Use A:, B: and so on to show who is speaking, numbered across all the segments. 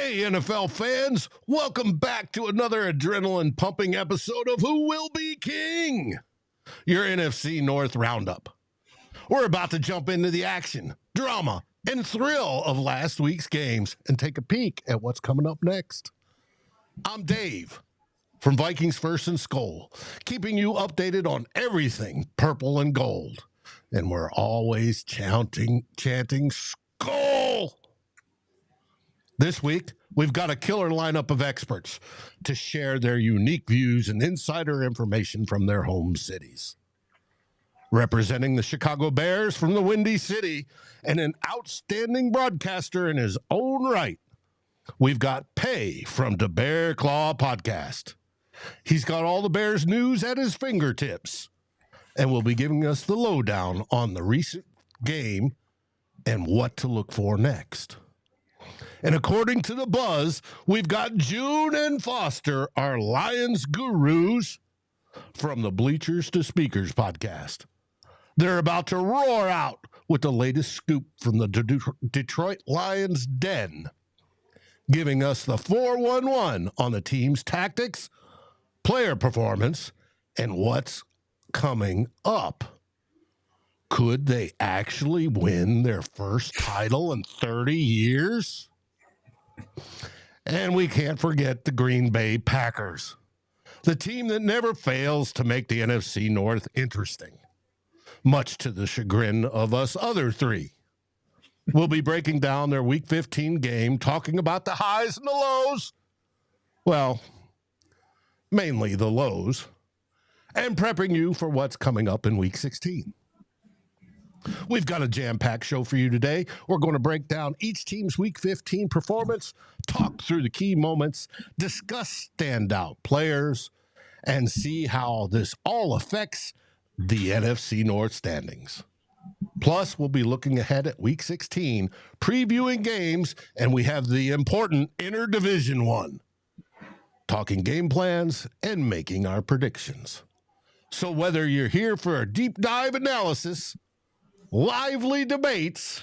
A: Hey, NFL fans, welcome back to another adrenaline-pumping episode of Who Will Be King, your NFC North roundup. We're about to jump into the action, drama, and thrill of last week's games and take a peek at what's coming up next. I'm Dave from Vikings First and SKOL, keeping you updated on everything purple and gold. And we're always chanting SKOL! This week, we've got a killer lineup of experts to share their unique views and insider information from their home cities. Representing the Chicago Bears from the Windy City and an outstanding broadcaster in his own right, we've got Pay from the Bear Claw Podcast. He's got all the Bears news at his fingertips and will be giving us the lowdown on the recent game and what to look for next. And according to the buzz, we've got June and Foster, our Lions gurus, from the Bleachers To Speakers podcast. They're about to roar out with the latest scoop from the Detroit Lions den, giving us the 411 on the team's tactics, player performance, and what's coming up. Could they actually win their first title in 30 years? And we can't forget the Green Bay Packers, the team that never fails to make the NFC North interesting, much to the chagrin of us other three. We'll be breaking down their Week 15 game, talking about the highs and the lows. Well, mainly the lows, and prepping you for what's coming up in Week 16. We've got a jam-packed show for you today. We're going to break down each team's Week 15 performance, talk through the key moments, discuss standout players, and see how this all affects the NFC North standings. Plus, we'll be looking ahead at Week 16, previewing games, and we have the important Interdivision one, talking game plans and making our predictions. So whether you're here for a deep dive analysis, lively debates,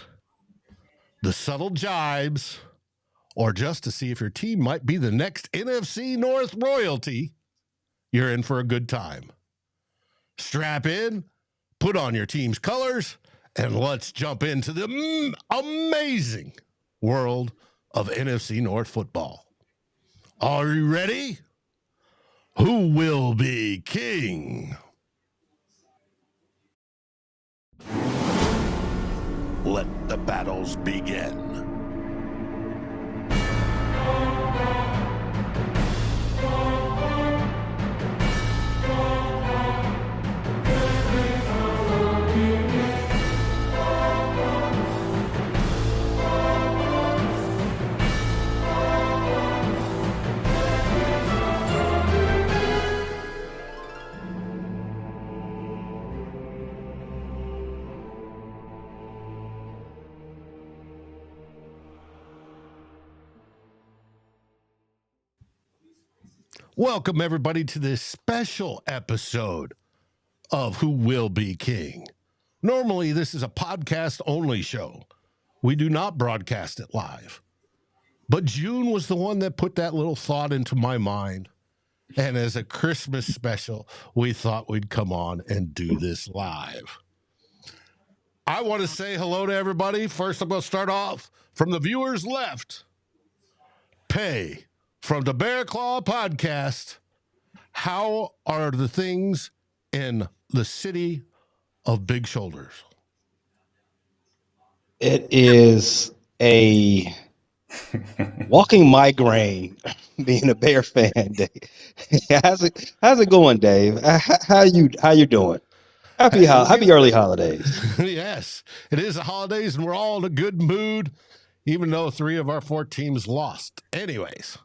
A: the subtle jibes, or just to see if your team might be the next NFC North royalty, you're in for a good time. Strap in, put on your team's colors, and let's jump into the amazing world of NFC North football. Are you ready? Who will be king? Let the battles begin. Welcome, everybody, to this special episode of Who Will Be King. Normally, this is a podcast-only show. We do not broadcast it live. But June was the one that put that little thought into my mind. And as a Christmas special, we thought we'd come on and do this live. I want to say hello to everybody. First, I'm going to start off from the viewers left. Pay from the Bear Claw Podcast. How are the things in the city of Big Shoulders?
B: It is a walking migraine being a Bear fan, Dave. How's it going, Dave? How you doing? Happy early holidays.
A: Yes, it is the holidays, and we're all in a good mood, even though 3 of our 4 teams lost. Anyways,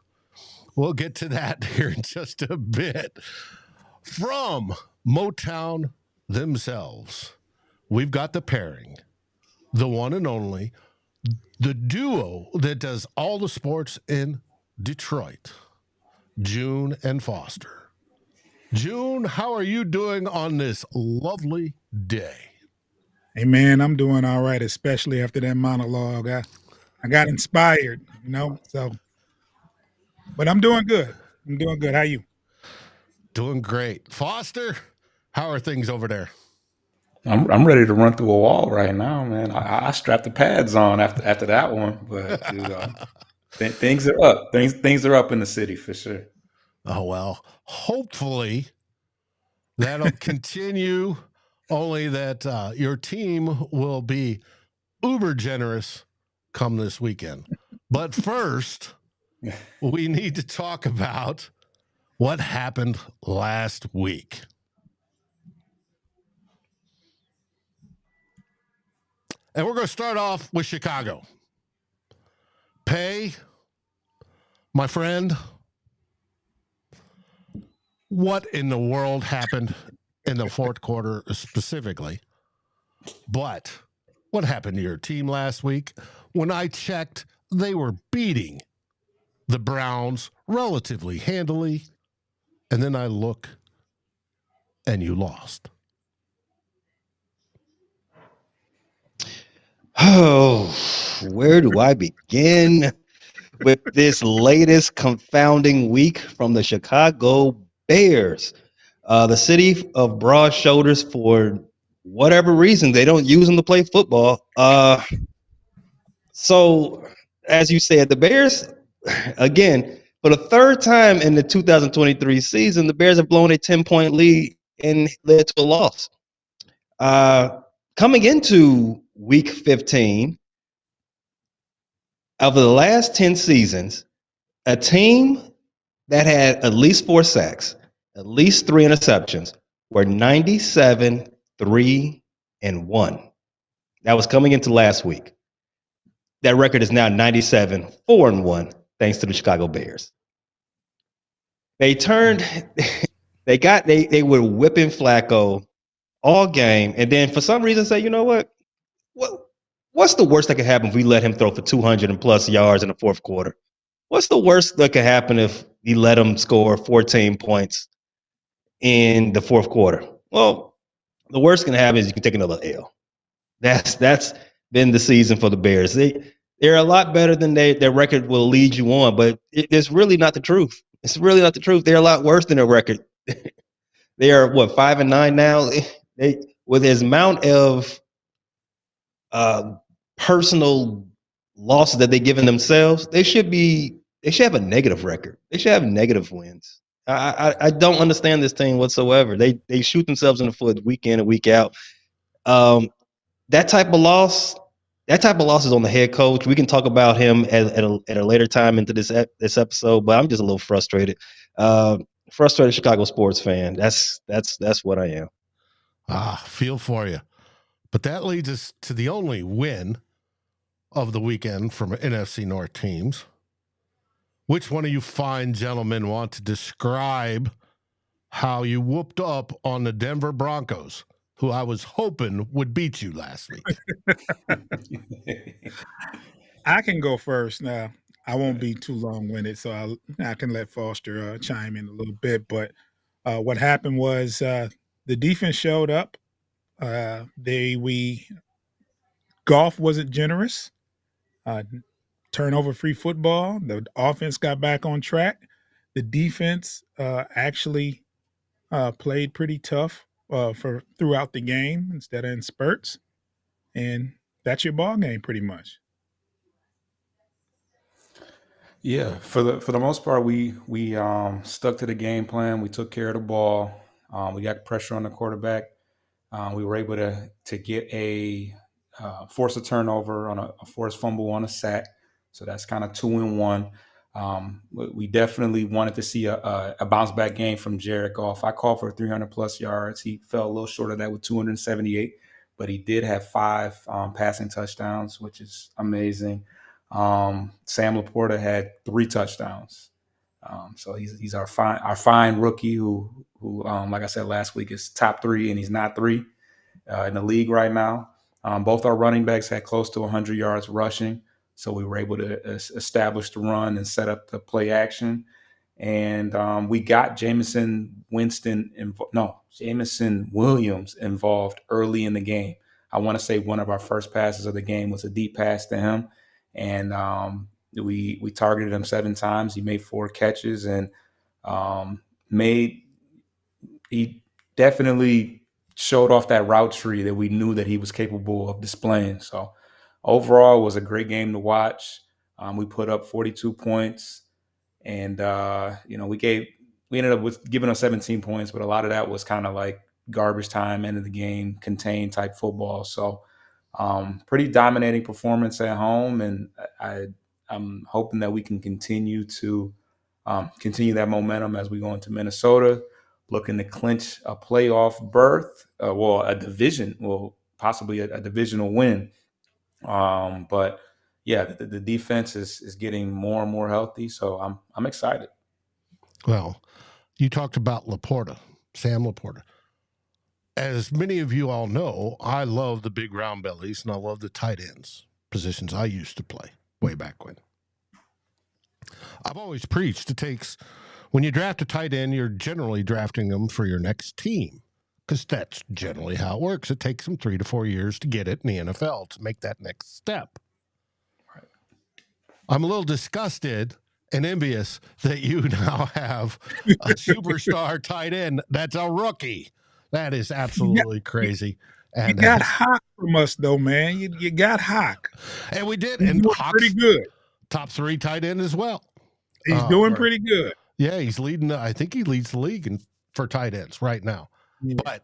A: we'll get to that here in just a bit. From Motown themselves, we've got the pairing, the one and only, the duo that does all the sports in Detroit, June and Foster. June, how are you doing on this lovely day?
C: Hey, man, I'm doing all right, especially after that monologue. I got inspired, so But I'm doing good. I'm doing good. How you?
A: Doing great. Foster, how are things over there?
D: I'm ready to run through a wall right now, man. I strapped the pads on after that one, but things are up. Things are up in the city for sure.
A: Oh, well, hopefully that'll continue, only that your team will be uber generous come this weekend. But first, we need to talk about what happened last week. And we're going to start off with Chicago. Pay, my friend, what in the world happened in the fourth quarter specifically? But what happened to your team last week? When I checked, they were beating the Browns relatively handily. And then I look and you lost.
B: Oh, where do I begin with this latest confounding week from the Chicago Bears? The city of broad shoulders, for whatever reason, they don't use them to play football. So, as you said, the Bears, again, for the third time in the 2023 season, the Bears have blown a 10-point lead and led to a loss. Coming into week 15, of the last 10 seasons, a team that had at least 4 sacks, at least 3 interceptions, were 97, 3, and 1. That was coming into last week. That record is now 97, 4, and 1, thanks to the Chicago Bears. They turned, they were whipping Flacco all game, and then for some reason say, you know what? What's the worst that could happen if we let him throw for 200 and plus yards in the fourth quarter? What's the worst that could happen if we let him score 14 points in the fourth quarter? Well, the worst can happen is you can take another L. That's been the season for the Bears. They're a lot better than their record will lead you on, but it's really not the truth. It's really not the truth. They're a lot worse than their record. They are 5-9 now. They with his amount of personal losses that they've given themselves, they should have a negative record. They should have negative wins. I don't understand this team whatsoever. They shoot themselves in the foot week in and week out. That type of loss is on the head coach. We can talk about him at a later time into this episode, but I'm just a little frustrated. Frustrated Chicago sports fan. That's what I am.
A: Feel for you. But that leads us to the only win of the weekend from NFC North teams. Which one of you fine gentlemen want to describe how you whooped up on the Denver Broncos, who I was hoping would beat you last week?
C: I can go first now. I won't be too long-winded, so I can let Foster chime in a little bit. But what happened was the defense showed up. Golf wasn't generous. Turnover-free football. The offense got back on track. The defense actually played pretty tough for throughout the game instead of in spurts, and that's your ball game pretty much.
D: Yeah, for the most part, we stuck to the game plan. We took care of the ball. We got pressure on the quarterback. We were able to get force a turnover on a forced fumble on a sack. So that's kind of 2-1. We definitely wanted to see a bounce back game from Jared Goff. I called for 300 plus yards. He fell a little short of that with 278, but he did have 5 passing touchdowns, which is amazing. Sam Laporta had 3 touchdowns. So he's our fine rookie who like I said last week is top 3, and he's not 3 in the league right now. Both our running backs had close to 100 yards rushing, so we were able to establish the run and set up the play action. And we got Jameson Williams involved early in the game. I want to say one of our first passes of the game was a deep pass to him. And We targeted him 7 times. He made 4 catches and made he definitely showed off that route tree that we knew that he was capable of displaying. So overall, it was a great game to watch. We put up 42 points, and we ended up with giving us 17 points, but a lot of that was kind of like garbage time, end of the game, contained type football. So pretty dominating performance at home, and I'm hoping that we can continue that momentum as we go into Minnesota, looking to clinch a playoff berth, possibly a divisional win. But yeah, the defense is getting more and more healthy, so I'm excited.
A: Well, you talked about Sam Laporta. As many of you all know, I love the big round bellies and I love the tight ends, positions I used to play way back when. I've always preached when you draft a tight end, you're generally drafting them for your next team, because that's generally how it works. It takes them 3 to 4 years to get it in the NFL to make that next step.
D: Right.
A: I'm a little disgusted and envious that you now have a superstar tight end that's a rookie. That is absolutely crazy.
C: And you got Hawk from us, though, man. You got Hawk.
A: And we did.
C: He's
A: and
C: doing
A: Hawk's
C: pretty good.
A: Top 3 tight end as well.
C: He's doing pretty good.
A: Yeah, he's leading. I think he leads the league for tight ends right now. Yeah. But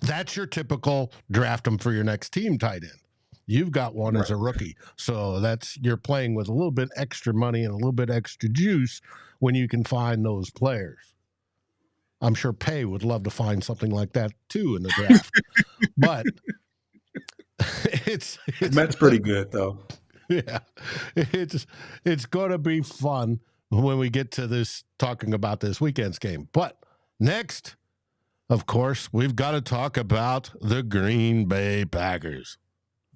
A: that's your typical draft him for your next team tight end. You've got one as a rookie. So you're playing with a little bit extra money and a little bit extra juice when you can find those players. I'm sure Pay would love to find something like that too in the draft. But
D: that's pretty good though.
A: Yeah. It's going to be fun when we get to this, talking about this weekend's game. But next, of course, we've got to talk about the Green Bay Packers.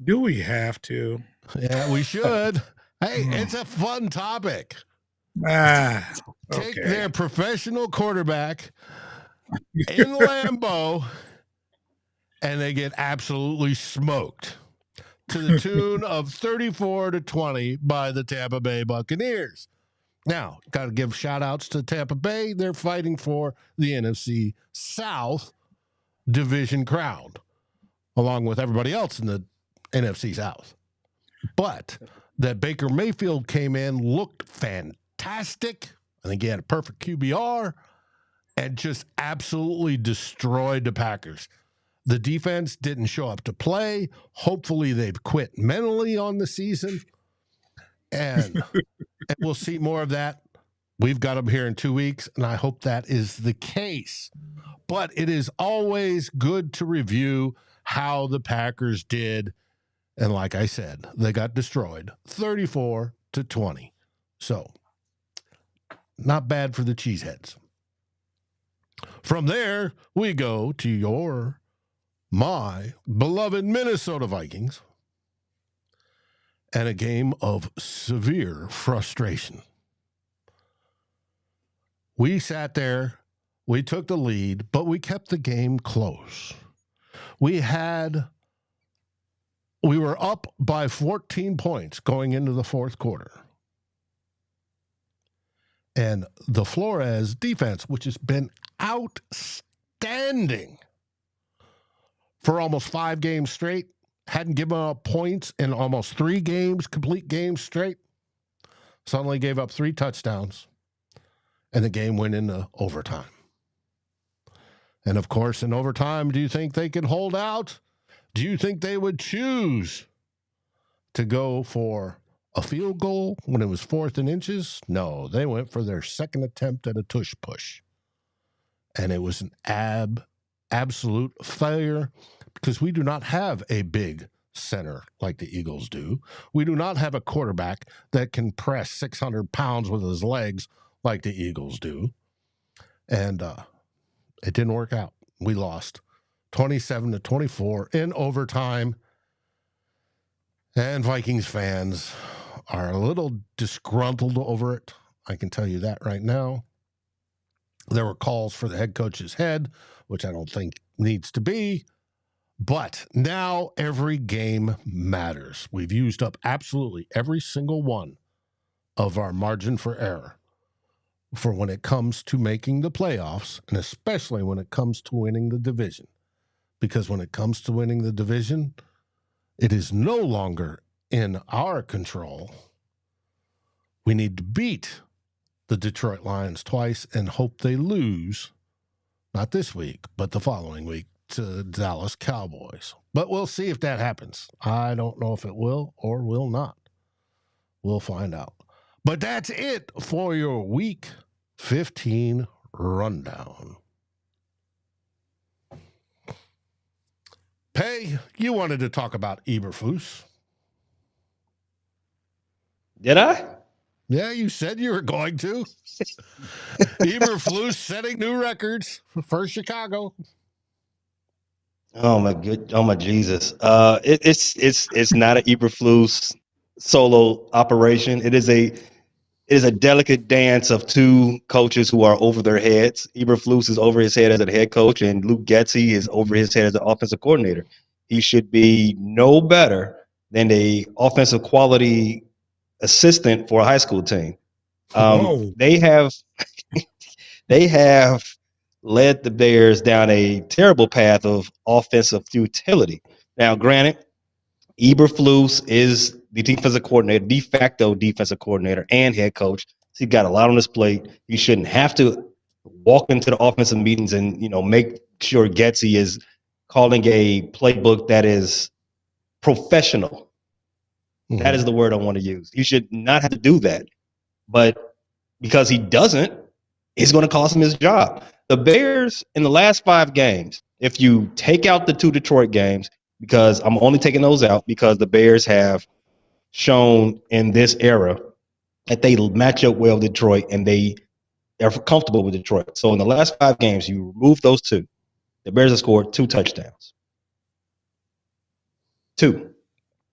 C: Do we have to?
A: Yeah, we should. Hey, it's a fun topic. Take their professional quarterback in Lambeau, and they get absolutely smoked to the tune of 34-20 by the Tampa Bay Buccaneers. Now, got to give shout-outs to Tampa Bay. They're fighting for the NFC South division crown, along with everybody else in the NFC South. But that Baker Mayfield came in, looked fantastic. I think he had a perfect QBR and just absolutely destroyed the Packers. The defense didn't show up to play. Hopefully they've quit mentally on the season. And we'll see more of that. We've got them here in 2 weeks, and I hope that is the case. But it is always good to review how the Packers did. And like I said, they got destroyed 34-20. So not bad for the Cheeseheads. From there, we go to my beloved Minnesota Vikings and a game of severe frustration. We sat there, we took the lead, but we kept the game close. We were up by 14 points going into the fourth quarter. And the Flores defense, which has been outstanding for almost 5 games straight, hadn't given up points in almost 3 complete games straight, suddenly gave up 3 touchdowns, and the game went into overtime. And of course, in overtime, do you think they could hold out? Do you think they would choose to go for a field goal when it was 4th and inches? No, they went for their second attempt at a tush push. And it was an absolute failure, because we do not have a big center like the Eagles do. We do not have a quarterback that can press 600 pounds with his legs like the Eagles do. And it didn't work out. We lost 27-24 in overtime. And Vikings fans are a little disgruntled over it. I can tell you that right now. There were calls for the head coach's head, which I don't think needs to be. But now every game matters. We've used up absolutely every single one of our margin for error for when it comes to making the playoffs, and especially when it comes to winning the division. Because when it comes to winning the division, it is no longer in our control. We need to beat the Detroit Lions twice and hope they lose, not this week, but the following week, to Dallas Cowboys. But we'll see if that happens. I don't know if it will or will not. We'll find out. But that's it for your Week 15 rundown. Pay, you wanted to talk about Eberflus.
B: Did I?
A: Yeah, you said you were going to. Eberflus setting new records for Chicago.
B: Oh my Jesus! It's not an Eberflus solo operation. It is a delicate dance of two coaches who are over their heads. Eberflus is over his head as a head coach, and Luke Getsy is over his head as an offensive coordinator. He should be no better than a offensive quality assistant for a high school team. They have led the Bears down a terrible path of offensive futility. Now, granted, Eberflus is the defensive coordinator, de facto defensive coordinator and head coach. So he got a lot on his plate. He shouldn't have to walk into the offensive meetings and, make sure Getsy is calling a playbook that is professional. Mm-hmm. That is the word I want to use. He should not have to do that. But because he doesn't, it's going to cost him his job. The Bears in the last 5 games, if you take out the 2 Detroit games, because I'm only taking those out because the Bears have shown in this era that they match up well with Detroit and they are comfortable with Detroit. So in the last 5 games, you remove those 2. The Bears have scored 2 touchdowns. 2.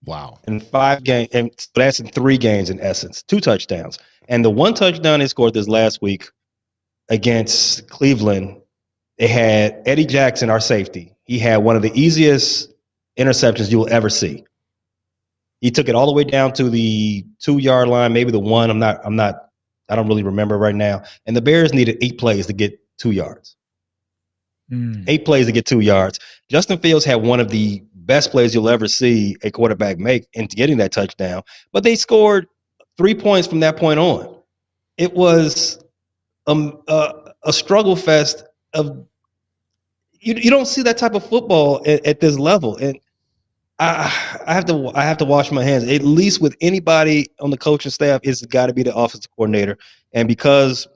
A: Wow.
B: In 5 games, and that's in 3 games in essence, 2 touchdowns. And the 1 touchdown they scored this last week against Cleveland, they had Eddie Jackson, our safety. He had one of the easiest interceptions you will ever see. He took it all the way down to the 2-yard line, maybe the 1. I don't really remember right now. And the Bears needed 8 plays to get 2 yards. 8 plays to get 2 yards. Justin Fields had one of the best plays you'll ever see a quarterback make into getting that touchdown. But they scored 3 points from that point on. It was a struggle fest of you don't see that type of football at this level. And I have to wash my hands. At least with anybody on the coaching staff, it's got to be the offensive coordinator. And because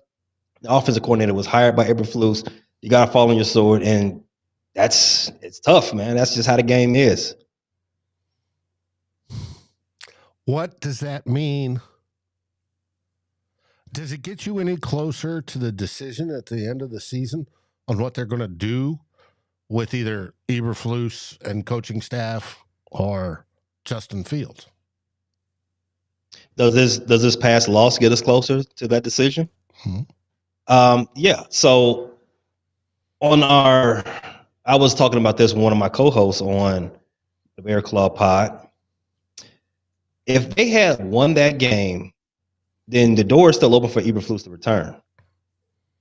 B: the offensive coordinator was hired by Eberflus, you got to fall on your sword. And it's tough, man. That's just how the game is.
A: What does that mean? Does it get you any closer to the decision at the end of the season on what they're going to do with either Eberflus and coaching staff or Justin Fields?
B: Does this past loss get us closer to that decision? Yeah. So I was talking about this with one of my co-hosts on the Bear Claw Pod. If they had won that game, then the door is still open for Eberflus to return.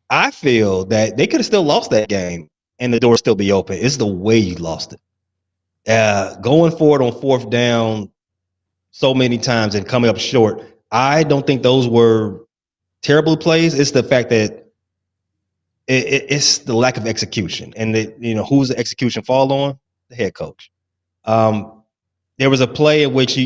B: I feel that they could have still lost that game and the door still be open. It's the way you lost it. Going forward on 4th down so many times and coming up short, I don't think those were terrible plays. It's the fact that it's the lack of execution. And who's the execution fall on? The head coach. There was a play in which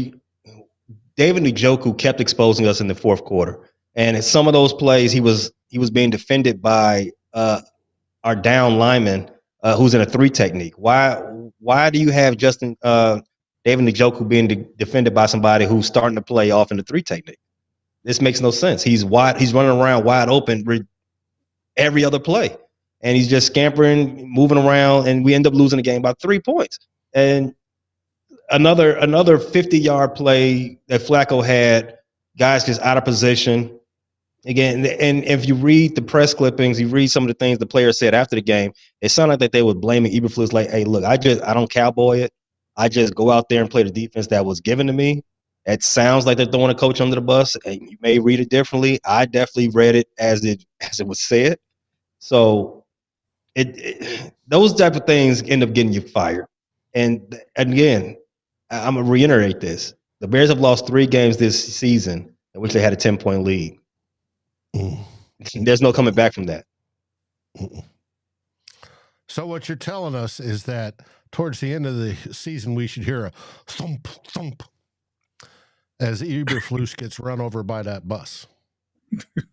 B: David Njoku kept exposing us in the 4th quarter. And in some of those plays, he was being defended by our down lineman who's in a 3 technique. Why do you have David Njoku being defended by somebody who's starting to play off in the 3 technique? This makes no sense. He's running around wide open every other play. And he's just scampering, moving around, and we end up losing the game by 3 points. And another 50-yard play that Flacco had, guys just out of position, Again, and if you read the press clippings, you read some of the things the players said after the game, it sounded like they were blaming Eberflus. Like, hey, look, I don't cowboy it. I just go out there and play the defense that was given to me. It sounds like they're throwing a coach under the bus, and you may read it differently. I definitely read it as it was said. So those type of things end up getting you fired. And again, I'm gonna reiterate this: the Bears have lost 3 games this season in which they had a 10-point lead. There's no coming back from that.
A: So what you're telling us is that towards the end of the season, we should hear a thump, thump as Eberflus gets run over by that bus.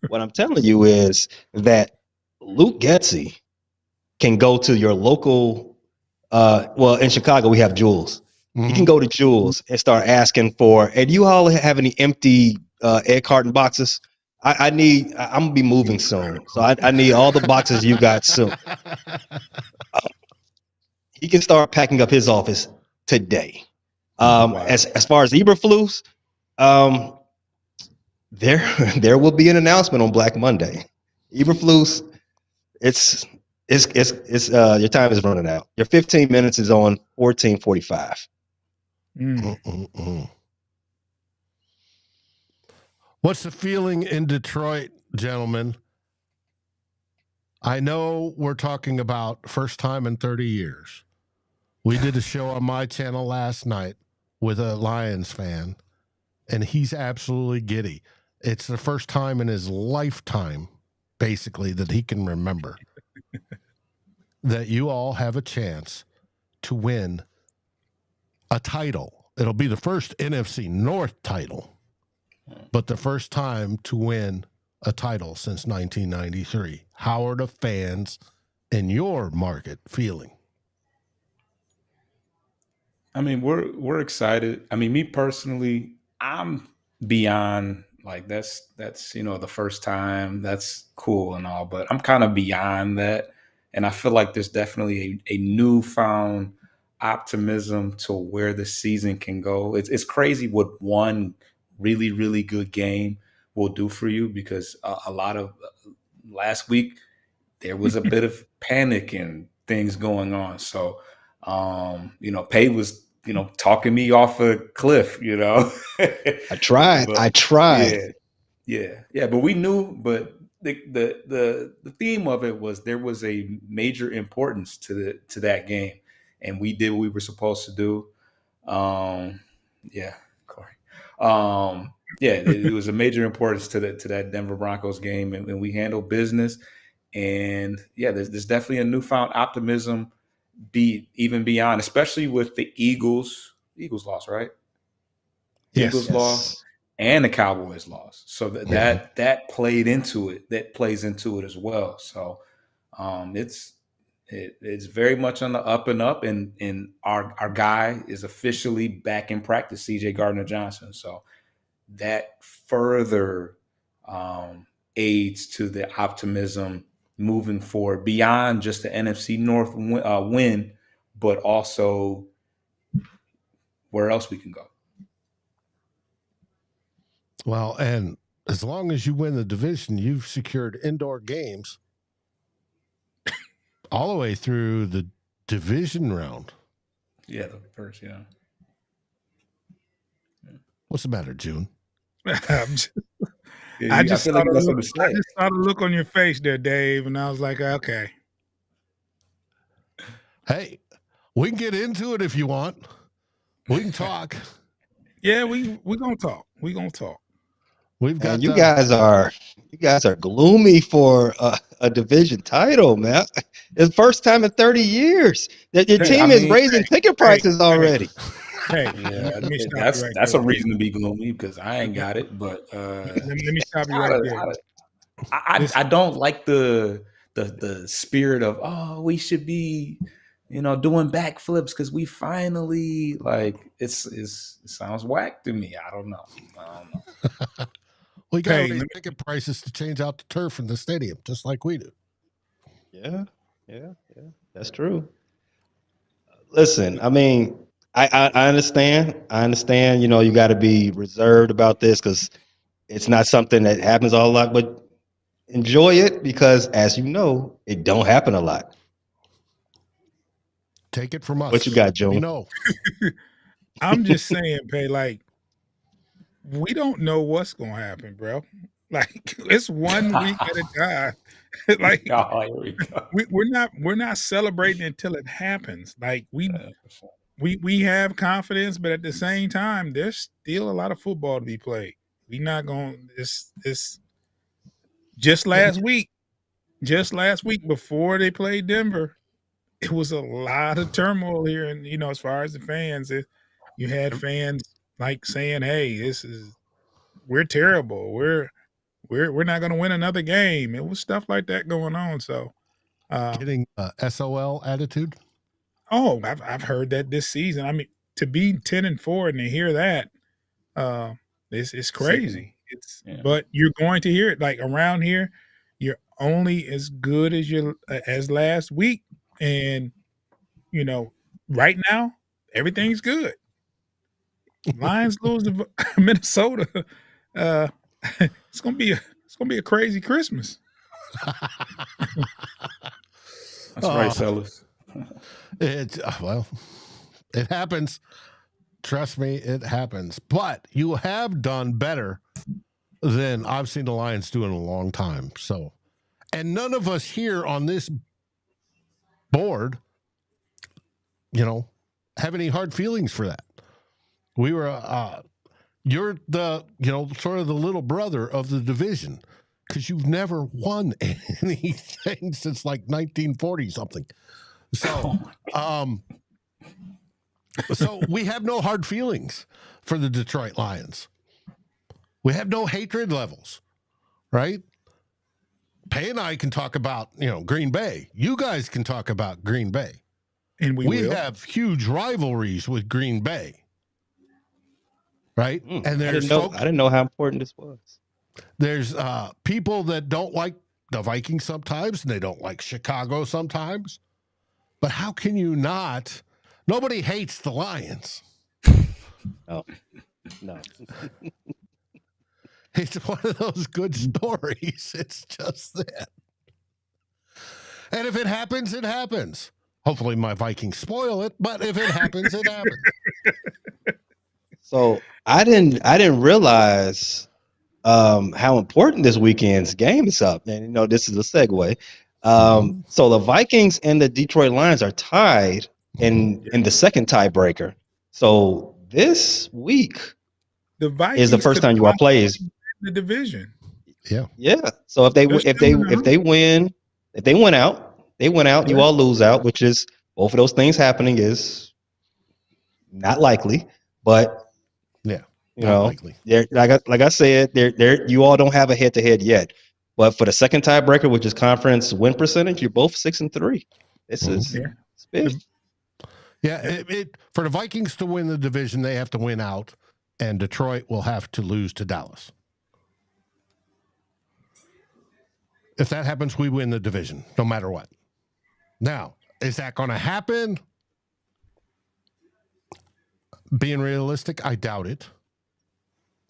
B: What I'm telling you is that Luke Getsy can go to your local, well, in Chicago, we have Jules.
A: Mm-hmm.
B: He can go to Jules and start asking for, hey, do you all have any empty egg carton boxes? I'm going to be moving soon. So I need all the boxes you got soon. He can start packing up his office today.
C: Wow.
B: As far as Eberflus, there will be an announcement on Black Monday. Eberflus, it's your time is running out. Your 15 minutes is on 14:45.
A: What's the feeling in Detroit, gentlemen? I know we're talking about first time in 30 years. We did a show on my channel last night with a Lions fan, and he's absolutely giddy. It's the first time in his lifetime, basically, that he can remember that you all have a chance to win a title. It'll be the first NFC North title, but the first time to win a title since 1993. How are the fans in your market feeling?
D: I mean, we're excited. I mean, me personally, I'm beyond like that's the first time. That's cool and all, but I'm kind of beyond that. And I feel like there's definitely a newfound optimism to where the season can go. It's crazy what one really, really good game will do for you, because a lot of last week there was a bit of panic and things going on. So, Pay was, talking me off a cliff,
B: I tried.
D: Yeah. But we knew, but the theme of it was there was a major importance to that game, and we did what we were supposed to do. Corey. It was a major importance to that Denver Broncos game, and we handled business. And there's definitely a newfound optimism, even beyond, especially with the Eagles. Eagles lost, right?
A: Yes.
D: Eagles lost, and the Cowboys lost. So that played into it. That plays into it as well. So it's very much on the up and up, and our guy is officially back in practice, CJ Gardner-Johnson. So that further aids to the optimism moving forward beyond just the NFC North win, but also where else we can go.
A: Well, and as long as you win the division, you've secured indoor games all the way through the division round.
D: Yeah, the first, yeah.
A: What's the matter, June?
C: I just saw the look on your face there, Dave, and I was like, okay.
A: Hey, we can get into it if you want. We can talk.
C: Yeah, we're gonna talk. We're gonna talk.
B: We've got you guys are gloomy for a division title, man. It's the first time in 30 years that your team is raising ticket prices already.
D: That's a reason to be gloomy, because I ain't got it. But
C: let me stop you right there.
D: I don't like the spirit of we should be doing backflips because we finally it sounds whack to me. I don't know.
A: We got to raise ticket prices to change out the turf in the stadium, just like we do.
B: Yeah, that's true. Listen, I mean, I understand. You got to be reserved about this because It's not something that happens all a lot, but enjoy it because, as you know, it don't happen a lot.
A: Take it from us.
B: What you got,
A: We
B: June?
A: know.
C: I'm just saying, Pay, like, we don't know what's gonna happen, bro. Like, it's 1 week at a time. Like,
D: Oh, here we go.
C: we're not celebrating until it happens. Like, we have confidence, but at the same time, there's still a lot of football to be played. We not gonna it's just last week before they played Denver, it was a lot of turmoil here, and as far as the fans, you had fans like saying, "Hey, we're terrible. We're not going to win another game." It was stuff like that going on. So,
A: Getting SOL attitude.
C: oh, I've heard that this season. I mean, to be 10-4 and to hear that, it's crazy. But you're going to hear it like around here. You're only as good as last week, and right now everything's good. Lions lose to Minnesota. It's gonna be a crazy Christmas.
D: That's right, fellas.
A: It happens. Trust me, it happens. But you have done better than I've seen the Lions do in a long time. So, and none of us here on this board, have any hard feelings for that. We were, you're the, sort of the little brother of the division because you've never won anything since like 1940 something. So, so we have no hard feelings for the Detroit Lions. We have no hatred levels, right? Pay and I can talk about, Green Bay. You guys can talk about Green Bay.
C: And we
A: have huge rivalries with Green Bay, right? And
B: I
A: there's
B: didn't know how important this was.
A: There's people that don't like the Vikings sometimes, and they don't like Chicago sometimes. But how can you not? Nobody hates the Lions.
B: No.
A: It's one of those good stories. It's just that. And if it happens, it happens. Hopefully my Vikings spoil it, but if it happens, it happens.
B: So I didn't realize how important this weekend's game is up. And this is a segue. So the Vikings and the Detroit Lions are tied in the second tiebreaker. So this week
C: the Vikings
B: is the first time you all play is
C: the division.
B: Yeah. So if they win out, you all lose out, which is both of those things happening is not likely, but likely. Like I said, you all don't have a head to head yet. But for the second tiebreaker, which is conference win percentage, you're both 6-3. This is big.
A: Yeah, for the Vikings to win the division, they have to win out, and Detroit will have to lose to Dallas. If that happens, we win the division, no matter what. Now, is that going to happen? Being realistic, I doubt it.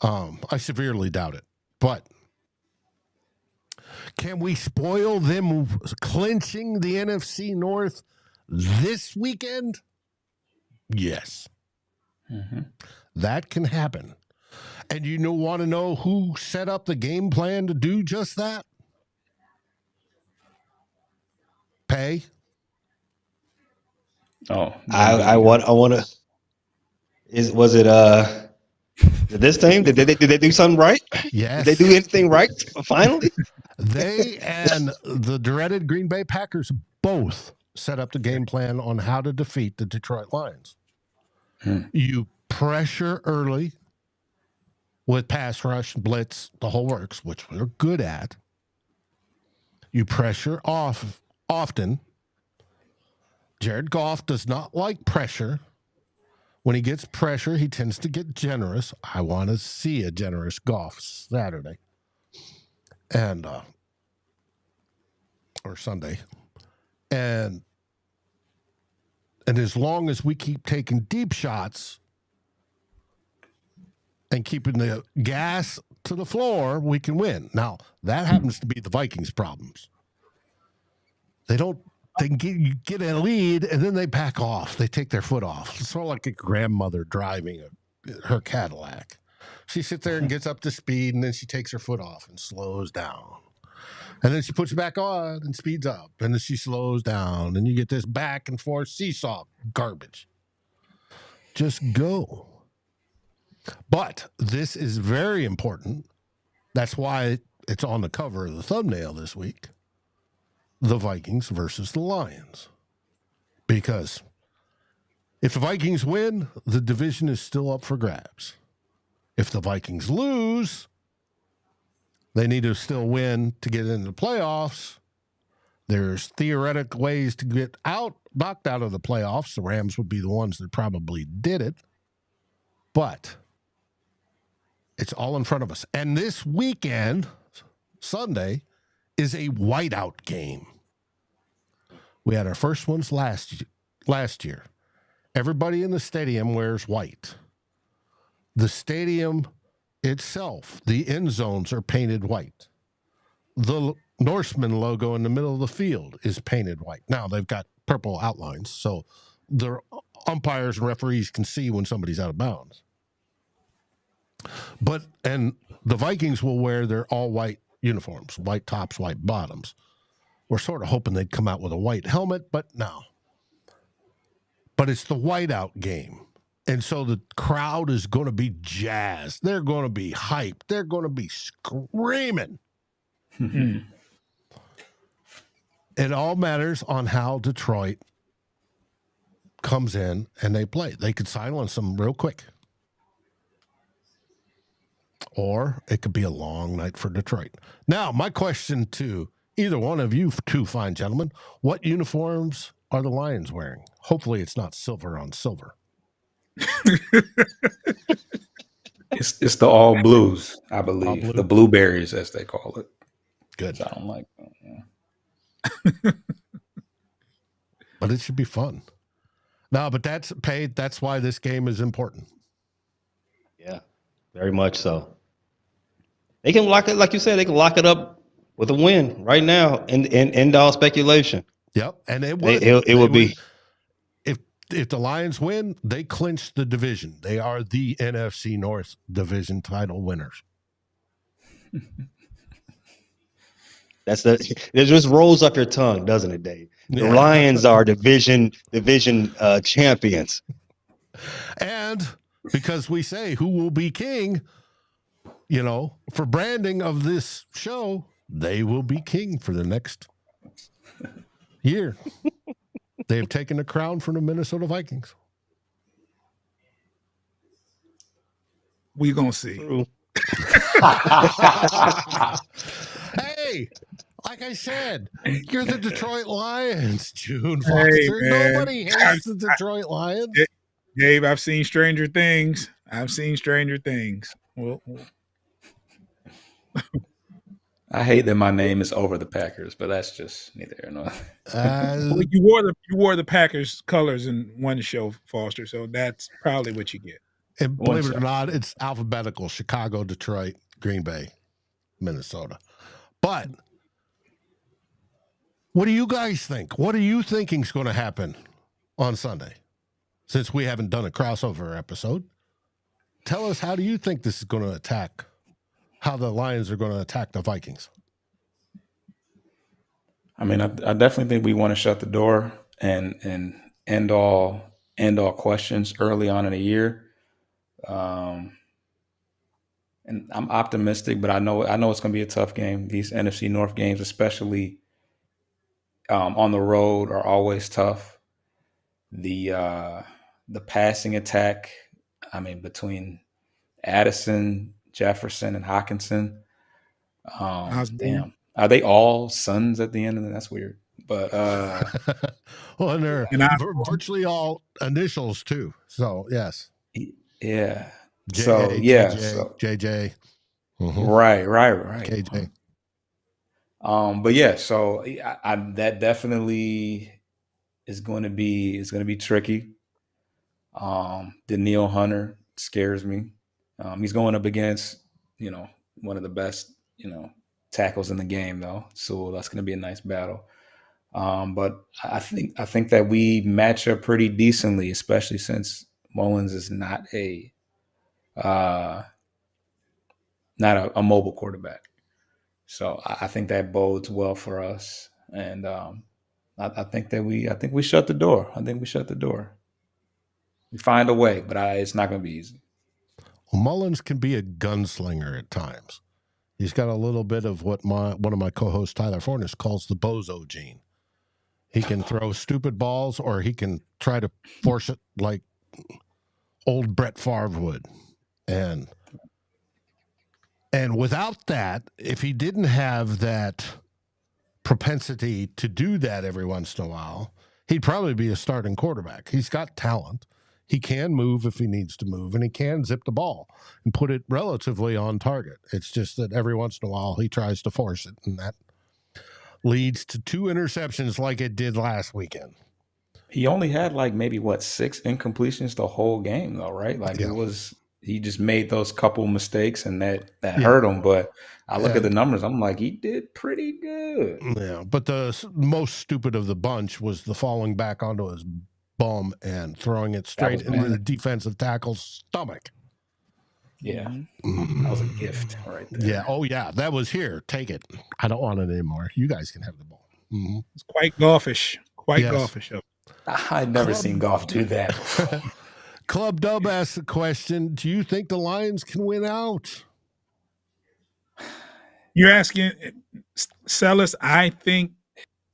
A: I severely doubt it. But can we spoil them clinching the NFC North this weekend? Yes. Mm-hmm. That can happen. And you want to know who set up the game plan to do just that? Pay.
D: Oh,
B: I want to. Was it this team? Did they do something right?
A: Yes.
B: Did they do anything right? Finally,
A: they and the dreaded Green Bay Packers both set up the game plan on how to defeat the Detroit Lions. You pressure early with pass rush, blitz, the whole works, which we're good at. You pressure off often. Jared Goff does not like pressure. When he gets pressure, he tends to get generous. I want to see a generous Goff Saturday and or Sunday. And as long as we keep taking deep shots and keeping the gas to the floor, we can win. Now, that happens to be the Vikings' problems. They get a lead, and then they back off. They take their foot off. It's sort of like a grandmother driving her Cadillac. She sits there and gets up to speed, and then she takes her foot off and slows down. And then she puts it back on and speeds up, and then she slows down, and you get this back and forth seesaw garbage. Just go. But this is very important. That's why it's on the cover of the thumbnail this week. The Vikings versus the Lions. Because if the Vikings win, the division is still up for grabs. If the Vikings lose, they need to still win to get into the playoffs. There's theoretic ways to get knocked out of the playoffs. The Rams would be the ones that probably did it. But it's all in front of us. And this weekend, Sunday, is a whiteout game. We had our first ones last year. Everybody in the stadium wears white. The stadium itself, the end zones are painted white. The Norseman logo in the middle of the field is painted white. Now they've got purple outlines, so the umpires and referees can see when somebody's out of bounds. And the Vikings will wear their all white uniforms, white tops, white bottoms. We're sort of hoping they'd come out with a white helmet, but no. But it's the whiteout game. And so the crowd is going to be jazzed. They're going to be hyped. They're going to be screaming. It all matters on how Detroit comes in and they play. They could silence them real quick. Or it could be a long night for Detroit. Now, my question to either one of you two fine gentlemen, what uniforms are the Lions wearing? Hopefully it's not silver on silver.
D: It's the all blues, I believe.
A: Blue.
D: The blueberries, as they call it.
A: Good.
D: I don't like them.
A: Yeah. But it should be fun. No, but that's paid. That's why this game is important.
B: Yeah, very much so. They can lock it, like you said, they can lock it up with a win right now in end all speculation.
A: Yep. And it would be if the Lions win, they clinch the division. They are the NFC North division title winners.
B: It just rolls up your tongue, doesn't it, Dave? The Lions are division champions.
A: And because we say who will be king, for branding of this show, they will be king for the next year. They have taken the crown from the Minnesota Vikings.
C: We gonna see.
A: Hey, like I said, you're the Detroit Lions, June Foster.
C: Hey,
A: nobody hates the Detroit Lions.
C: Dave, I've seen Stranger Things. Well,
D: I hate that my name is over the Packers, but that's just neither here nor
C: well, you wore the Packers colors in one show, Foster, so that's probably what you get.
A: And believe it or not, it's alphabetical: Chicago, Detroit, Green Bay, Minnesota. But what do you guys think? What are you thinking is going to happen on Sunday? Since we haven't done a crossover episode, tell us, how do you think this is going to attack? How the Lions are going to attack the Vikings?
D: I mean, I definitely think we want to shut the door and end all questions early on in the year. And I'm optimistic, but I know it's going to be a tough game. These NFC North games, especially on the road, are always tough. The passing attack, I mean, between Addison, Jefferson, and Hawkinson. Damn. Are they all sons at the end of it? That's weird. But
A: well, and they're virtually all initials too. So yes.
D: Yeah.
A: JJ. Mm-hmm.
D: Right.
A: KJ.
D: But yeah, so I that definitely is going to be tricky. Daniil Hunter scares me. He's going up against, one of the best, tackles in the game, though. So that's going to be a nice battle. But I think that we match up pretty decently, especially since Mullins is not a mobile quarterback. So I think that bodes well for us, and I think we shut the door. I think we shut the door. We find a way, but it's not going to be easy.
A: Well, Mullins can be a gunslinger at times. He's got a little bit of what one of my co-hosts, Tyler Fornes, calls the bozo gene. He can throw stupid balls, or he can try to force it like old Brett Favre would. And without that, if he didn't have that propensity to do that every once in a while, he'd probably be a starting quarterback. He's got talent. He can move if he needs to move, and he can zip the ball and put it relatively on target. It's just that every once in a while he tries to force it, and that leads to 2 interceptions like it did last weekend.
D: He only had maybe 6 incompletions the whole game, though, right? He just made those couple mistakes, and that hurt him. But I look at the numbers, I'm like, he did pretty good.
A: Yeah, but the most stupid of the bunch was the falling back onto his bum and throwing it straight into the defensive tackle's stomach.
D: Yeah, that was a gift right there.
A: Yeah, oh yeah, that was here. Take it. I don't want it anymore. You guys can have the ball. Mm-hmm.
C: It's quite golfish. Golfish.
D: I'd never seen golf do that.
A: Club Dub asked the question, do you think the Lions can win out?
C: You're asking, Sellers, I think,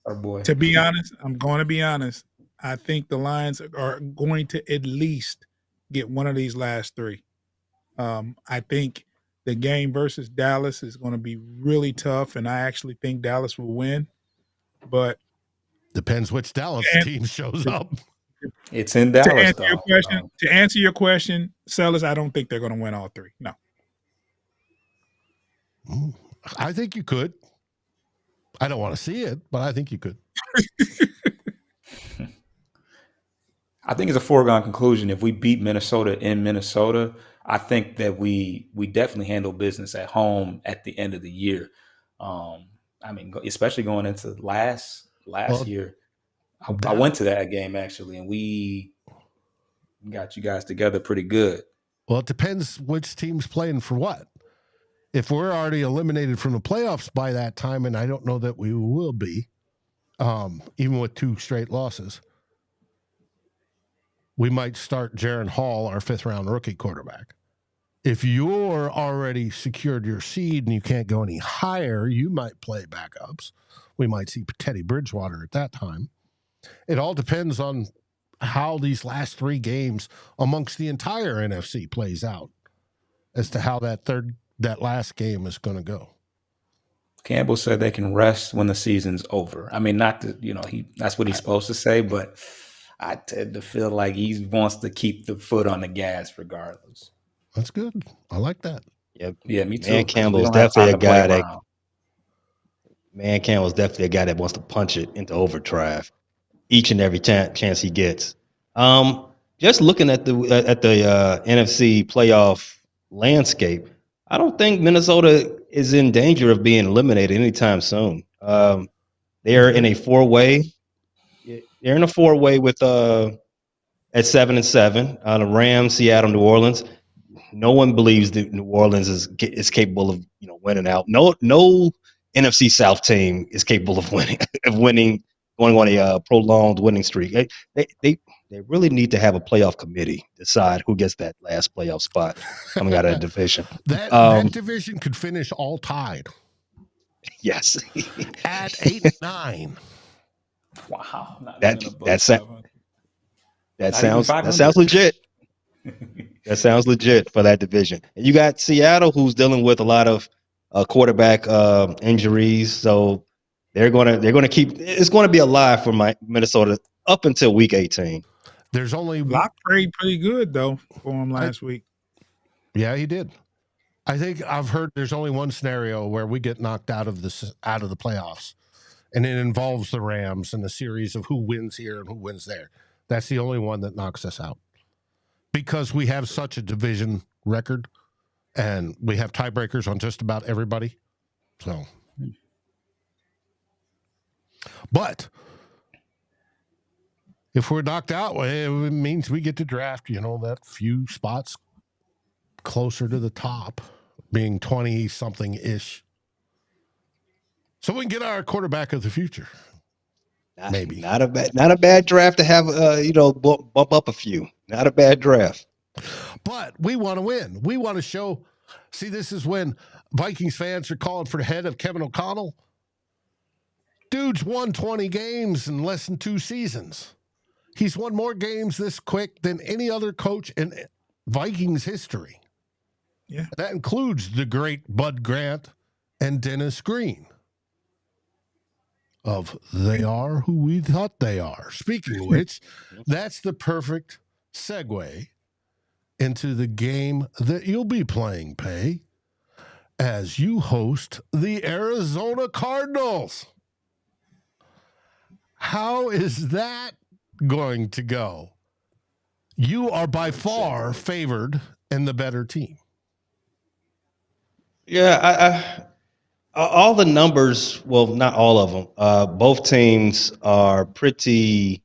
D: our boy.
C: To be honest, I'm going to be honest. I think the Lions are going to at least get one of these last 3. I think the game versus Dallas is going to be really tough, and I actually think Dallas will win. But
A: depends which Dallas team shows up.
D: It's in Dallas.
C: To answer your question, Sellers, I don't think they're going to win all 3. No.
A: I think you could. I don't want to see it, but I think you could.
D: I think it's a foregone conclusion. If we beat Minnesota in Minnesota, I think that we definitely handle business at home at the end of the year. Especially going into last year. I went to that game, actually, and we got you guys together pretty good.
A: Well, it depends which team's playing for what. If we're already eliminated from the playoffs by that time, and I don't know that we will be, even with 2 straight losses, we might start Jaron Hall, our 5th-round rookie quarterback. If you're already secured your seed and you can't go any higher, you might play backups. We might see Teddy Bridgewater at that time. It all depends on how these last 3 games amongst the entire NFC plays out as to how that last game is going to go.
D: Campbell said they can rest when the season's over. I mean, not that, that's what he's supposed to say, but I tend to feel like he wants to keep the foot on the gas regardless.
A: That's good. I like that.
B: Yep.
D: Yeah, me too.
B: Man Campbell's definitely a guy that wants to punch it into overdrive each and every chance he gets. Just looking at the NFC playoff landscape, I don't think Minnesota is in danger of being eliminated anytime soon. They're in a 4-way. They're in a 4-way with at 7-7. The Rams, Seattle, New Orleans. No one believes that New Orleans is capable of winning out. No NFC South team is capable of winning, going on a prolonged winning streak. They really need to have a playoff committee decide who gets that last playoff spot coming out of the division.
A: That division could finish all tied.
B: Yes,
A: at 8-9.
D: Wow,
B: that sounds legit. That sounds legit for that division. And you got Seattle, who's dealing with a lot of quarterback injuries, so they're gonna keep. It's going to be alive for Minnesota up until week 18.
A: There's only
C: Locke played pretty good though for him last week.
A: Yeah, he did. I think I've heard there's only one scenario where we get knocked out of the playoffs, and it involves the Rams and a series of who wins here and who wins there. That's the only one that knocks us out because we have such a division record And we have tiebreakers on just about everybody. So, but if we're knocked out, well, it means we get to draft, that few spots closer to the top, being 20-something-ish. So we can get our quarterback of the future. Maybe.
B: Not a bad draft to have, bump up a few. Not a bad draft.
A: But we want to win. We want to show. See, this is when Vikings fans are calling for the head of Kevin O'Connell. Dude's won 20 games in less than 2 seasons. He's won more games this quick than any other coach in Vikings history.
C: Yeah.
A: That includes the great Bud Grant and Dennis Green of They Are Who We Thought They Are. Speaking of which, that's the perfect segue into the game that you'll be playing, Pay, as you host the Arizona Cardinals. How is that going to go? You are by far favored and the better team.
B: Yeah, all the numbers, well, not all of them. Both teams are pretty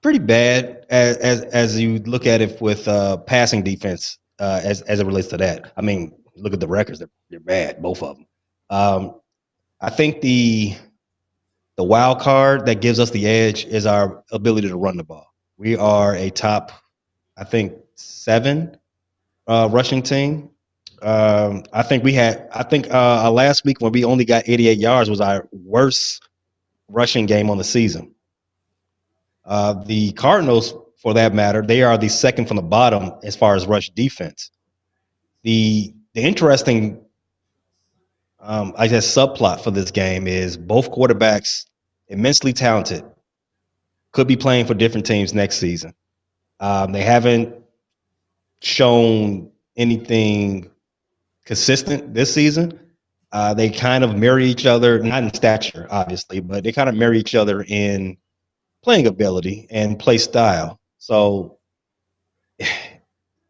B: bad as you look at it with passing defense as it relates to that. I mean, look at the records; they're bad, both of them. I think the wild card that gives us the edge is our ability to run the ball. We are a top, I think, 7 rushing team. I think last week when we only got 88 yards was our worst rushing game on the season. The Cardinals, for that matter, they are the second from the bottom as far as rush defense. The interesting, subplot for this game is both quarterbacks, immensely talented, could be playing for different teams next season. They haven't shown anything consistent this season. They kind of mirror each other, not in stature, obviously, but they kind of mirror each other in playing ability and play style. So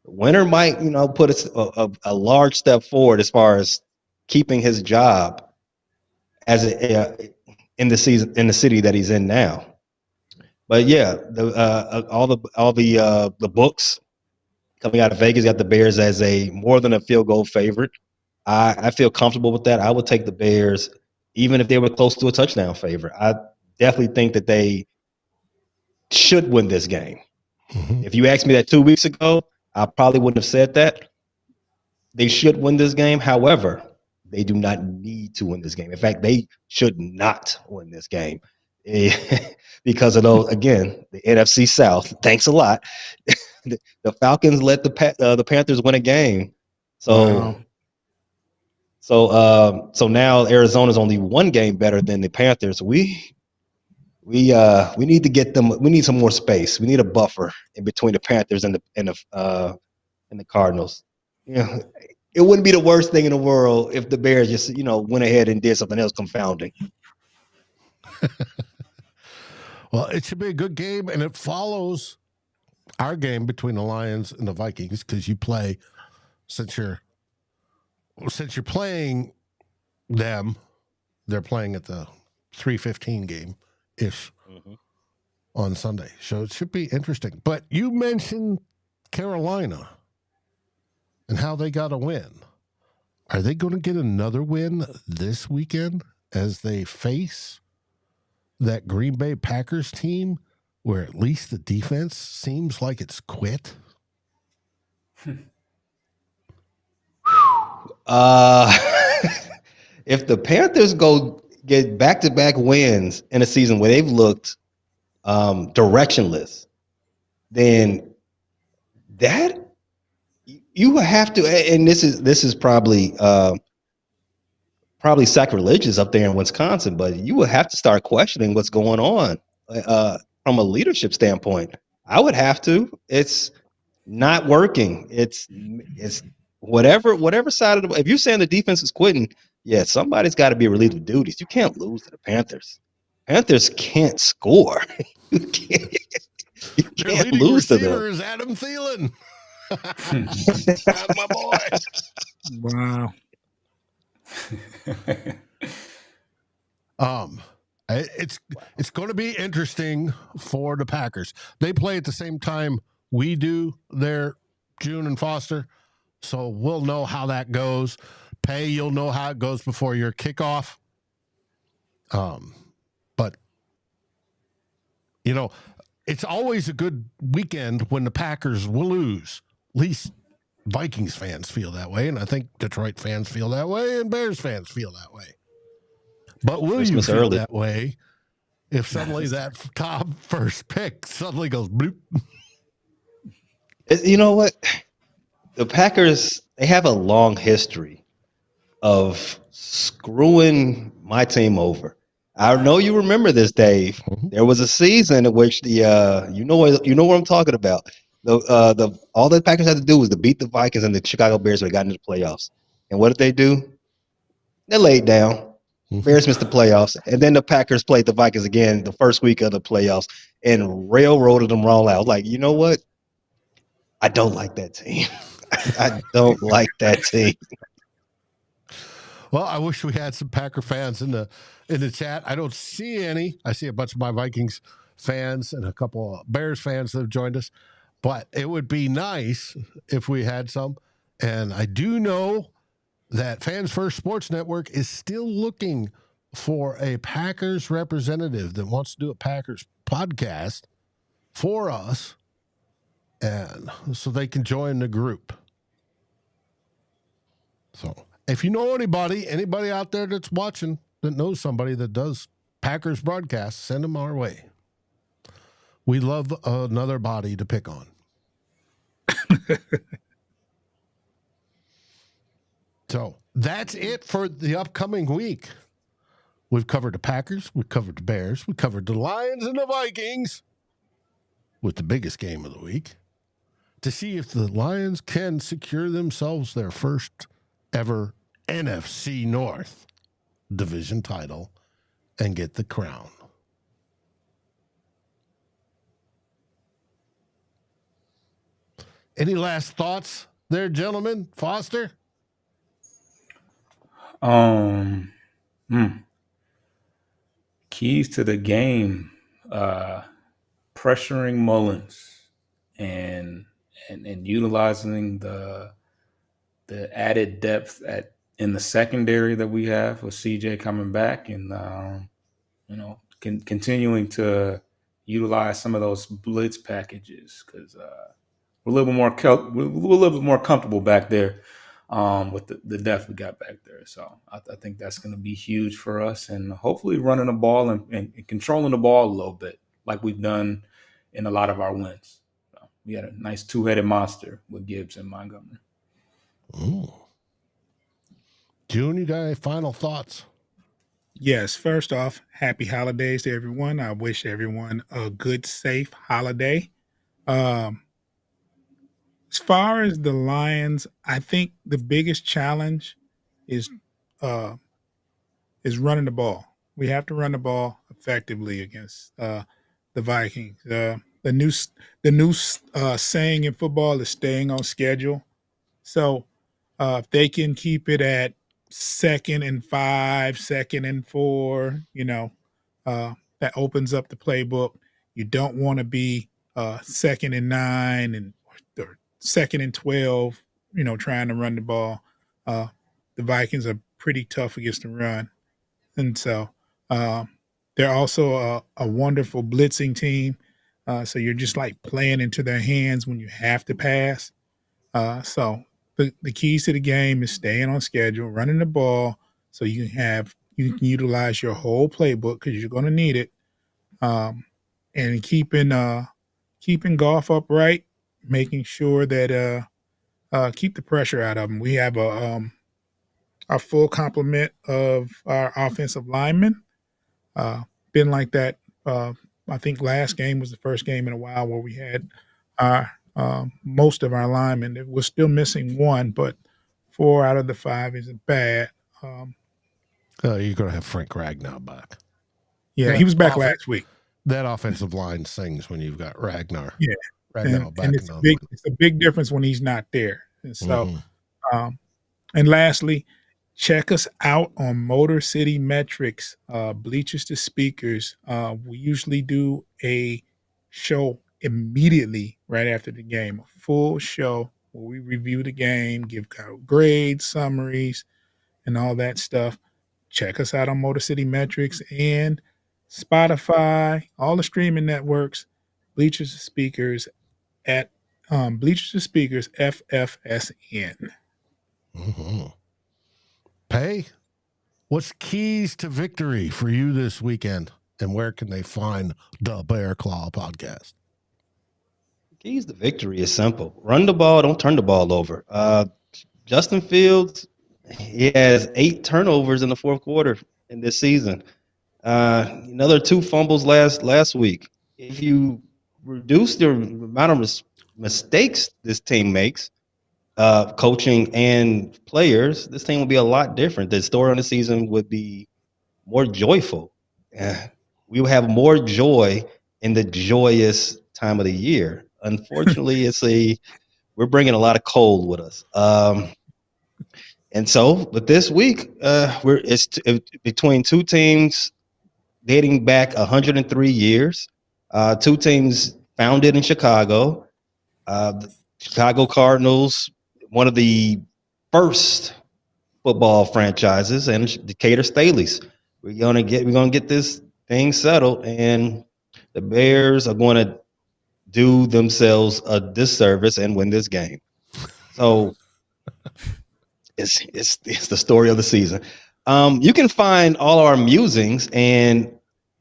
B: winner might, put a large step forward as far as keeping his job as in the city that he's in now. But yeah, all the books coming out of Vegas got the Bears as a more than a field goal favorite. I feel comfortable with that. I would take the Bears even if they were close to a touchdown favorite. I definitely think that they should win this game. Mm-hmm. If you asked me that 2 weeks ago, I probably wouldn't have said that. They should win this game. However, they do not need to win this game. In fact, they should not win this game because of those, again, the NFC South. Thanks a lot. The Falcons let the Panthers win a game. So now Arizona's only 1 game better than the Panthers. We need to get them. We need some more space. We need a buffer in between the Panthers and the Cardinals. It wouldn't be the worst thing in the world if the Bears just went ahead and did something else confounding.
A: Well, it should be a good game, and it follows our game between the Lions and the Vikings because you play since you're playing them. They're playing at the 3:15 game ish on Sunday, so it should be interesting. But you mentioned Carolina and how they got a win. Are they going to get another win this weekend as they face that Green Bay Packers team where at least the defense seems like it's quit?
B: If the Panthers get back-to-back wins in a season where they've looked directionless, then that you have to, and this is probably sacrilegious up there in Wisconsin, but you will have to start questioning what's going on from a leadership standpoint. I would have to. It's not working. It's whatever side of if you're saying the defense is quitting, yeah, somebody's got to be relieved of duties. You can't lose to the Panthers. Panthers can't score. You can't
A: Their leading
B: lose to them.
A: Receiver is Adam Thielen. That's my boy.
C: Wow.
A: It's going to be interesting for the Packers. They play at the same time we do their June and Foster, so we'll know how that goes. Pay, you'll know how it goes before your kickoff. But you know, it's always a good weekend when the Packers will lose. At least Vikings fans feel that way, and I think Detroit fans feel that way, and Bears fans feel that way. But will
B: Christmas
A: you feel
B: early.
A: that way if suddenly that top first pick suddenly goes bloop?
B: You know what? The Packers, they have a long history of screwing my team over. I know you remember this, Dave. There was a season in which you know what I'm talking about. All the Packers had to do was to beat the Vikings and the Chicago Bears when they got into the playoffs. And what did they do? They laid down. Bears missed the playoffs, and then the Packers played the Vikings again the first week of the playoffs and railroaded them all out. Like, you know what? I don't like that team. I don't like that team.
A: Well, I wish we had some Packer fans in the chat. I don't see any. I see a bunch of my Vikings fans and a couple of Bears fans that have joined us. But it would be nice if we had some. And I do know that Fans First Sports Network is still looking for a Packers representative that wants to do a Packers podcast for us, and so they can join the group. So if you know anybody out there that's watching that knows somebody that does Packers broadcasts, send them our way. We love another body to pick on. So that's it for the upcoming week. We've covered the Packers, we've covered the Bears, we covered the Lions and the Vikings with the biggest game of the week to see if the Lions can secure themselves their first ever NFC North division title and get the crown. Any last thoughts there, gentlemen? Foster?
D: Keys to the game, pressuring Mullins and utilizing the added depth in the secondary that we have with CJ coming back, and continuing to utilize some of those blitz packages, because we're a little bit more comfortable back there with the depth we got back there. So I think that's going to be huge for us, and hopefully running the ball and controlling the ball a little bit like we've done in a lot of our wins. So we had a nice two-headed monster with Gibbs and Montgomery.
A: Ooh. June, you got any final thoughts?
C: Yes, first off, happy holidays to everyone. I wish everyone a good, safe holiday. As far as the Lions, I think the biggest challenge is running the ball. We have to run the ball effectively against the Vikings. The new saying in football is staying on schedule. So if they can keep it at 2nd and 5, 2nd and 4, that opens up the playbook. You don't want to be 2nd and 9 or 2nd and 12, trying to run the ball. The Vikings are pretty tough against the run. And so they're also a wonderful blitzing team. So you're just like playing into their hands when you have to pass. So the keys to the game is staying on schedule, running the ball, so you can utilize your whole playbook, because you're going to need it, and keeping Goff upright, making sure that keep the pressure out of them. We have a full complement of our offensive linemen. Been like that. I think last game was the first game in a while where we had our most of our linemen. We're still missing one, but 4 out of the 5 isn't bad.
A: You're going to have Frank Ragnar back.
C: Yeah, he was back last week.
A: That offensive line sings when you've got Ragnar.
C: Yeah,
A: Right now, back
C: it's
A: in
C: a
A: the
C: it's a big difference when he's not there. And so,
A: Mhm.
C: and lastly, check us out on Motor City Metrics, Bleachers to Speakers. We usually do a show immediately right after the game, a full show where we review the game, give kind of grades, summaries, and all that stuff. Check us out on Motor City Metrics and Spotify, all the streaming networks, Bleachers to Speakers at Bleachers to Speakers FFSN.
A: Mhm. Pay, what's keys to victory for you this weekend, and where can they find the Bear Claw podcast?
B: Keys to victory is simple. Run the ball, don't turn the ball over. Justin Fields, he has 8 turnovers in the fourth quarter in this season. Another 2 fumbles last week. If you reduce the amount of mistakes this team makes, coaching and players, this team will be a lot different. The story on the season would be more joyful. We will have more joy in the joyous time of the year. Unfortunately, we're bringing a lot of cold with us. And so, but this week, it's between 2 teams dating back 103 years. 2 teams founded in Chicago. The Chicago Cardinals, one of the first football franchises, and Decatur Staleys. We're gonna get this thing settled, and the Bears are going to do themselves a disservice and win this game. So it's the story of the season. You can find all our musings and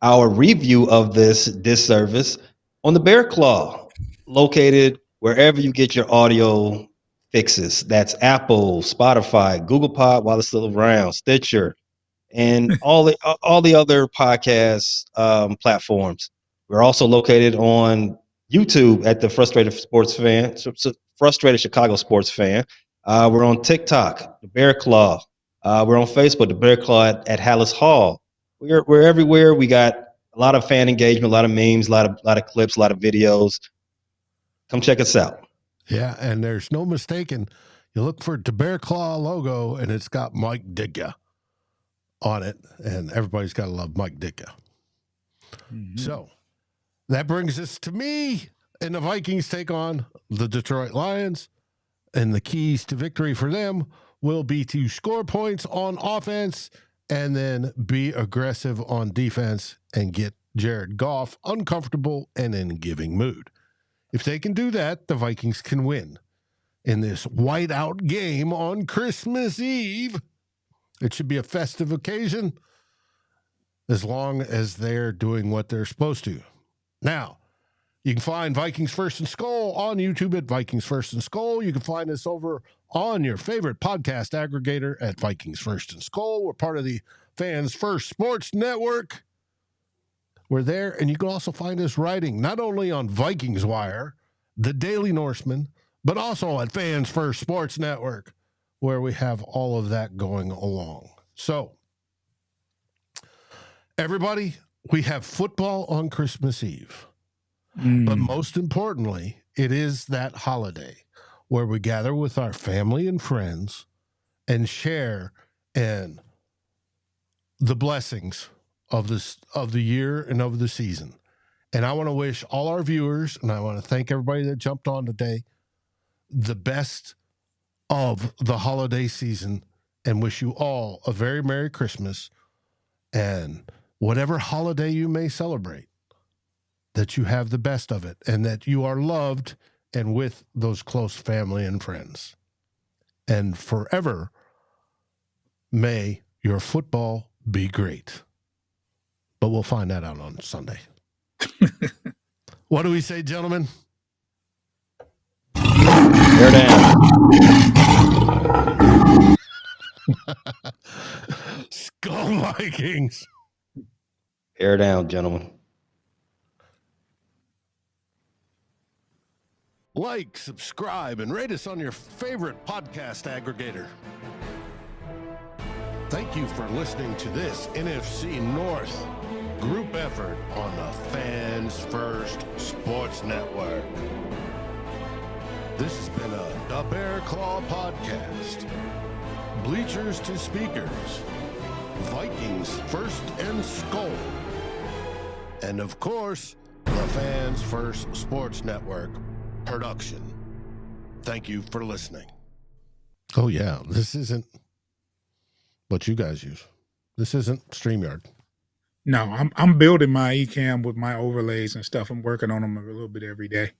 B: our review of this disservice on the Bear Claw, located wherever you get your audio fixes. That's Apple, Spotify, Google Pod while it's still around, Stitcher, and all the other podcast platforms. We're also located on YouTube at the Frustrated Chicago Sports Fan. We're on TikTok, the Bear Claw. We're on Facebook, the Bear Claw at Hallis Hall. We're everywhere. We got a lot of fan engagement, a lot of memes, a lot of clips, a lot of videos. Come check us out.
A: Yeah, and there's no mistaking. You look for the Bear Claw logo, and it's got Mike Ditka on it, and everybody's got to love Mike Ditka.
C: Mm-hmm.
A: So that brings us to me, and the Vikings take on the Detroit Lions, and the keys to victory for them will be to score points on offense and then be aggressive on defense and get Jared Goff uncomfortable and in a giving mood. If they can do that, the Vikings can win in this whiteout game on Christmas Eve. It should be a festive occasion as long as they're doing what they're supposed to. Now, you can find Vikings First and SKOL on YouTube at Vikings First and SKOL. You can find us over on your favorite podcast aggregator at Vikings First and SKOL. We're part of the Fans First Sports Network. We're there, and you can also find us writing not only on Vikings Wire, the Daily Norseman, but also at Fans First Sports Network, where we have all of that going along. So, everybody, we have football on Christmas Eve. But most importantly, it is that holiday where we gather with our family and friends and share in the blessings of the year and of the season. And I want to wish all our viewers, and I want to thank everybody that jumped on today, the best of the holiday season, and wish you all a very Merry Christmas, and whatever holiday you may celebrate, that you have the best of it, and that you are loved and with those close family and friends. And forever, may your football be great. But we'll find that out on Sunday. What do we say, gentlemen?
B: Bear down.
A: SKOL Vikings.
B: Bear down, gentlemen.
A: Like, subscribe, and rate us on your favorite podcast aggregator. Thank you for listening to this NFC North group effort on the Fans First Sports Network. This has been a Bear Claw podcast. Bleachers to Speakers. Vikings First and SKOL. And of course, the Fans First Sports Network production. Thank you for listening. Oh yeah, this isn't what you guys use. This isn't StreamYard.
C: No, I'm building my eCam with my overlays and stuff. I'm working on them a little bit every day.